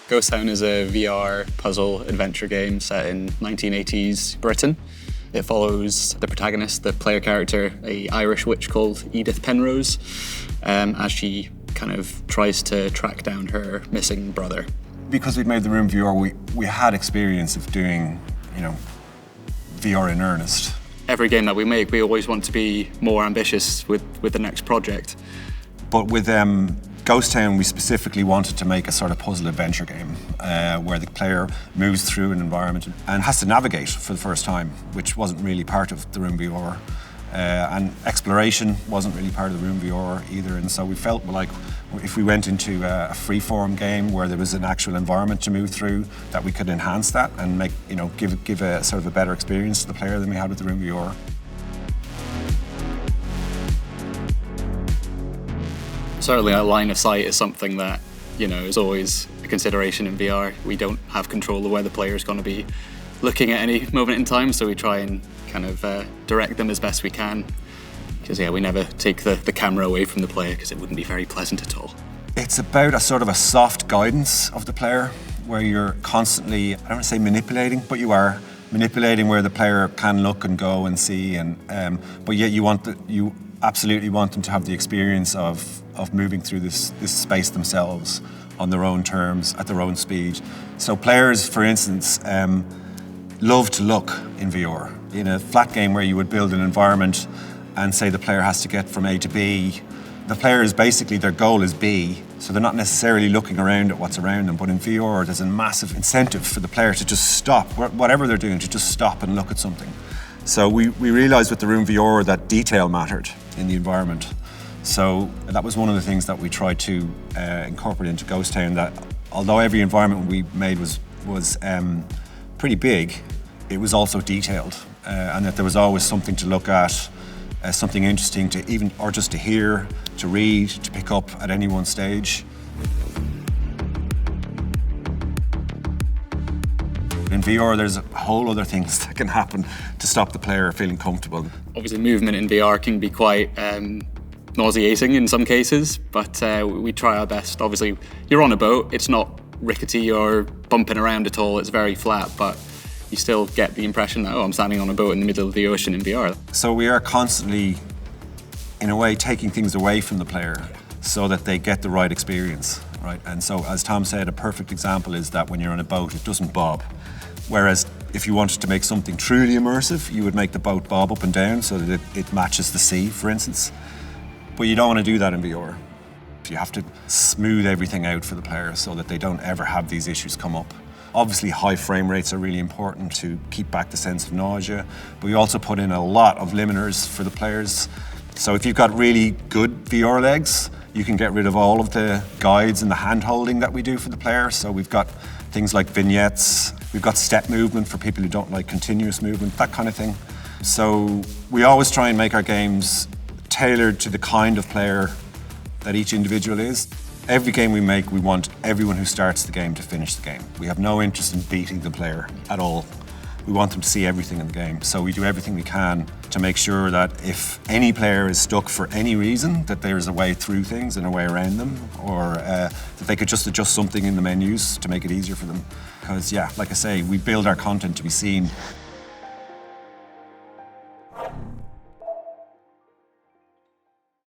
Ghost Town is a VR puzzle adventure game set in 1980s Britain. It follows the protagonist, the player character, an Irish witch called Edith Penrose, as she kind of tries to track down her missing brother. Because we'd made the room VR, we had experience of doing, VR in earnest. Every game that we make, we always want to be more ambitious with the next project. But with Ghost Town, we specifically wanted to make a sort of puzzle adventure game where the player moves through an environment and has to navigate for the first time, which wasn't really part of the room VR. And exploration wasn't really part of the room VR either. And so we felt like if we went into a free-form game where there was an actual environment to move through, that we could enhance that and make, give a sort of a better experience to the player than we had with the room VR. Certainly our line of sight is something that, is always a consideration in VR. We don't have control of where the player is going to be looking at any moment in time, so we try and kind of direct them as best we can. Because we never take the camera away from the player because it wouldn't be very pleasant at all. It's about a sort of a soft guidance of the player where you're constantly, I don't want to say manipulating, but you are manipulating where the player can look and go and see, but yet you absolutely want them to have the experience of moving through this space themselves on their own terms, at their own speed. So players, for instance, love to look in VR. In a flat game where you would build an environment and say the player has to get from A to B, the player is basically, their goal is B, so they're not necessarily looking around at what's around them. But in VR, there's a massive incentive for the player to just stop, whatever they're doing, to just stop and look at something. So we realised with the room VR that detail mattered in the environment. So that was one of the things that we tried to incorporate into Ghost Town, that although every environment we made was pretty big, it was also detailed, and that there was always something to look at, something interesting to even, or just to hear, to read, to pick up at any one stage. In VR, there's a whole other things that can happen to stop the player feeling comfortable. Obviously, movement in VR can be quite nauseating in some cases, but we try our best. Obviously, you're on a boat, it's not rickety or bumping around at all, it's very flat, but you still get the impression that, I'm standing on a boat in the middle of the ocean in VR. So we are constantly, in a way, taking things away from the player so that they get the right experience, right? And so, as Tom said, a perfect example is that when you're on a boat, it doesn't bob. Whereas if you wanted to make something truly immersive, you would make the boat bob up and down so that it matches the sea, for instance. But you don't want to do that in VR. You have to smooth everything out for the player so that they don't ever have these issues come up. Obviously, high frame rates are really important to keep back the sense of nausea, but we also put in a lot of limiters for the players. So if you've got really good VR legs, you can get rid of all of the guides and the hand-holding that we do for the player. So we've got things like vignettes, we've got step movement for people who don't like continuous movement, that kind of thing. So we always try and make our games tailored to the kind of player that each individual is. Every game we make, we want everyone who starts the game to finish the game. We have no interest in beating the player at all. We want them to see everything in the game. So we do everything we can to make sure that if any player is stuck for any reason, that there's a way through things and a way around them, or that they could just adjust something in the menus to make it easier for them. Because, like I say, we build our content to be seen